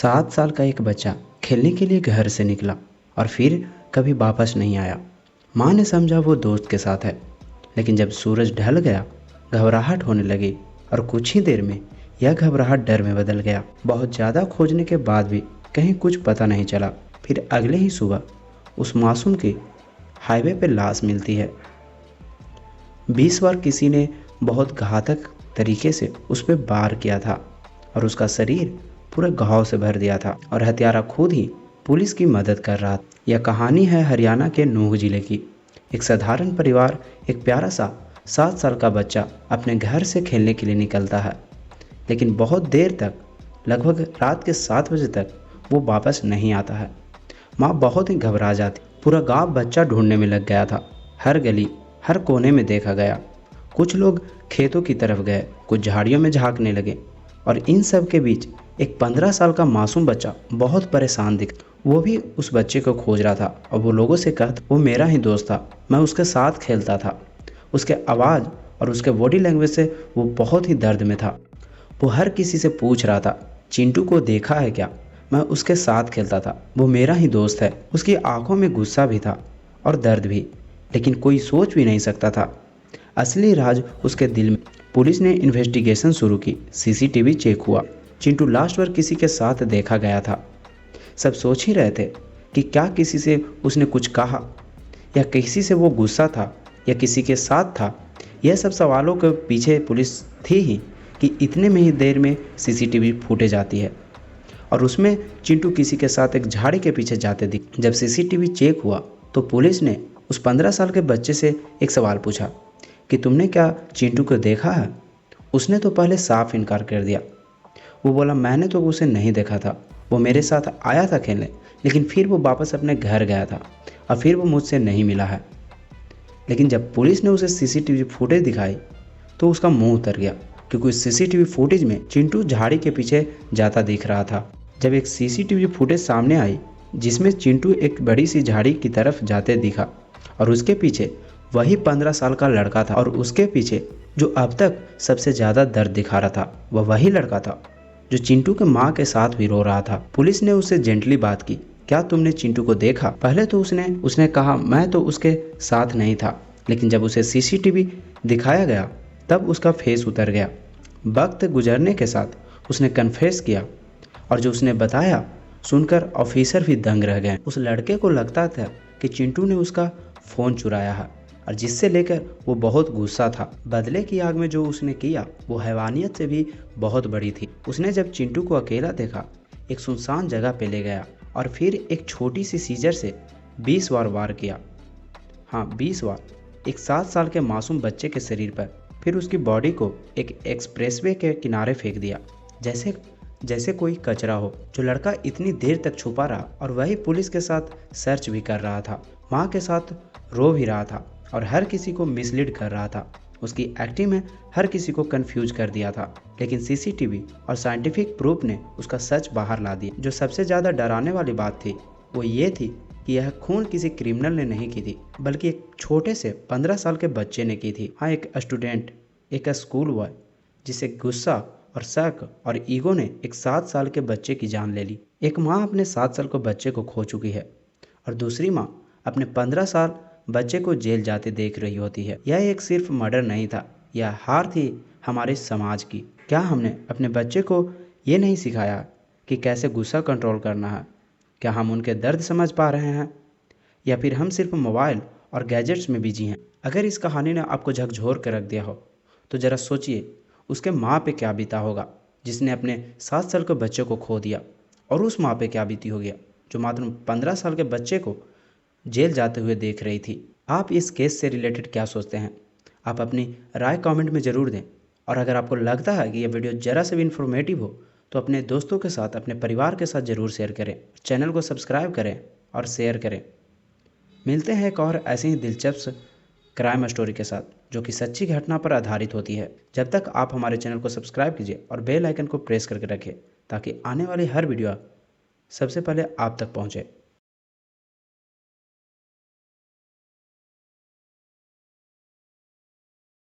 7 साल का एक बच्चा खेलने के लिए घर से निकला और फिर कभी वापस नहीं आया। माँ ने समझा वो दोस्त के साथ है, लेकिन जब सूरज ढल गया घबराहट होने लगी और कुछ ही देर में यह घबराहट डर में बदल गया। बहुत ज़्यादा खोजने के बाद भी कहीं कुछ पता नहीं चला। फिर अगले ही सुबह उस मासूम की हाईवे पर लाश मिलती है। 20 बार किसी ने बहुत घातक तरीके से उस पर वार किया था और उसका शरीर पूरे घाव से भर दिया था और हत्यारा खुद ही पुलिस की मदद कर रहा था। यह कहानी है हरियाणा के नूंह जिले की। एक साधारण परिवार, एक प्यारा सा 7 साल का बच्चा अपने घर से खेलने के लिए निकलता है, लेकिन बहुत देर तक, लगभग रात के 7 बजे तक वो वापस नहीं आता है। माँ बहुत ही घबरा जाती। पूरा गांव बच्चा ढूंढने में लग गया था। हर गली, हर कोने में देखा गया। कुछ लोग खेतों की तरफ गए, कुछ झाड़ियों में झांकने लगे और इन सब के बीच एक 15 साल का मासूम बच्चा बहुत परेशान दिख। वो भी उस बच्चे को खोज रहा था और वो लोगों से कहता वो मेरा ही दोस्त था, मैं उसके साथ खेलता था। उसके आवाज़ और उसके बॉडी लैंग्वेज से वो बहुत ही दर्द में था। वो हर किसी से पूछ रहा था, चिंटू को देखा है क्या? मैं उसके साथ खेलता था, वो मेरा ही दोस्त है। उसकी आंखों में गुस्सा भी था और दर्द भी, लेकिन कोई सोच भी नहीं सकता था असली राज उसके दिल में। पुलिस ने इन्वेस्टिगेशन शुरू की। सीसीटीवी चेक हुआ। चिंटू लास्ट बार किसी के साथ देखा गया था। सब सोच ही रहे थे कि क्या किसी से उसने कुछ कहा, या किसी से वो गुस्सा था, या किसी के साथ था। यह सब सवालों के पीछे पुलिस थी ही कि इतने में ही देर में सीसीटीवी फुटेज आती है और उसमें चिंटू किसी के साथ एक झाड़ी के पीछे जाते दिख। जब सीसीटीवी चेक हुआ तो पुलिस ने उस 15 साल के बच्चे से एक सवाल पूछा कि तुमने क्या चिंटू को देखा है? उसने तो पहले साफ इनकार कर दिया। वो बोला मैंने तो उसे नहीं देखा था, वो मेरे साथ आया था खेलने, लेकिन फिर वो वापस अपने घर गया था और फिर वो मुझसे नहीं मिला है। लेकिन जब पुलिस ने उसे सीसीटीवी फुटेज दिखाई तो उसका मुंह उतर गया, क्योंकि उस सीसीटीवी फुटेज में चिंटू झाड़ी के पीछे जाता दिख रहा था। जब एक सीसीटीवी फुटेज सामने आई जिसमें चिंटू एक बड़ी सी झाड़ी की तरफ जाते दिखा और उसके पीछे वही 15 साल का लड़का था, और उसके पीछे जो अब तक सबसे ज़्यादा दर्द दिखा रहा था वह वही लड़का था जो चिंटू के माँ के साथ भी रो रहा था। पुलिस ने उससे जेंटली बात की, क्या तुमने चिंटू को देखा? पहले तो उसने कहा मैं तो उसके साथ नहीं था, लेकिन जब उसे सीसीटीवी दिखाया गया तब उसका फेस उतर गया। वक्त गुजरने के साथ उसने कन्फेस किया और जो उसने बताया सुनकर ऑफिसर भी दंग रह गए। उस लड़के को लगता था कि चिंटू ने उसका फ़ोन चुराया है और जिससे लेकर वो बहुत गुस्सा था। बदले की आग में जो उसने किया वो हैवानियत से भी बहुत बड़ी थी। उसने जब चिंटू को अकेला देखा एक सुनसान जगह पे ले गया और फिर एक छोटी सी सीजर से 20 बार वार किया। हाँ, 20 बार एक 7 साल के मासूम बच्चे के शरीर पर। फिर उसकी बॉडी को एक एक्सप्रेसवे के किनारे फेंक दिया, जैसे कोई कचरा हो। जो लड़का इतनी देर तक छुपा रहा और वही पुलिस के साथ सर्च भी कर रहा था, माँ के साथ रो भी रहा था और हर किसी को मिसलीड कर रहा था। उसकी एक्टिंग में हर किसी को कंफ्यूज कर दिया था, लेकिन सीसीटीवी और साइंटिफिक प्रूफ ने उसका सच बाहर ला दिया। जो सबसे ज़्यादा डराने वाली बात थी वो ये थी कि यह खून किसी क्रिमिनल ने नहीं की थी, बल्कि एक छोटे से 15 साल के बच्चे ने की थी। हाँ, एक स्टूडेंट, एक स्कूल बॉय, जिसे गुस्सा और शक और ईगो ने एक 7 साल के बच्चे की जान ले ली। एक माँ अपने 7 साल के बच्चे को खो चुकी है और दूसरी माँ अपने 15 साल बच्चे को जेल जाते देख रही होती है। यह एक सिर्फ मर्डर नहीं था, यह हार थी हमारे समाज की। क्या हमने अपने बच्चे को ये नहीं सिखाया कि कैसे गुस्सा कंट्रोल करना है? क्या हम उनके दर्द समझ पा रहे हैं, या फिर हम सिर्फ मोबाइल और गैजेट्स में बिजी हैं? अगर इस कहानी ने आपको झकझोर कर रख दिया हो तो ज़रा सोचिए उसके माँ पे क्या बीता होगा जिसने अपने 7 साल के बच्चे को खो दिया, और उस माँ पे क्या बीती होगी जो मात्र 15 साल के बच्चे को जेल जाते हुए देख रही थी। आप इस केस से रिलेटेड क्या सोचते हैं? आप अपनी राय कमेंट में ज़रूर दें, और अगर आपको लगता है कि यह वीडियो ज़रा से भी इन्फॉर्मेटिव हो तो अपने दोस्तों के साथ, अपने परिवार के साथ ज़रूर शेयर करें। चैनल को सब्सक्राइब करें और शेयर करें। मिलते हैं एक और ऐसे ही दिलचस्प क्राइम स्टोरी के साथ जो कि सच्ची घटना पर आधारित होती है। जब तक आप हमारे चैनल को सब्सक्राइब कीजिए और बेल आइकन को प्रेस करके रखें ताकि आने वाली हर वीडियो सबसे पहले आप तक पहुँचे।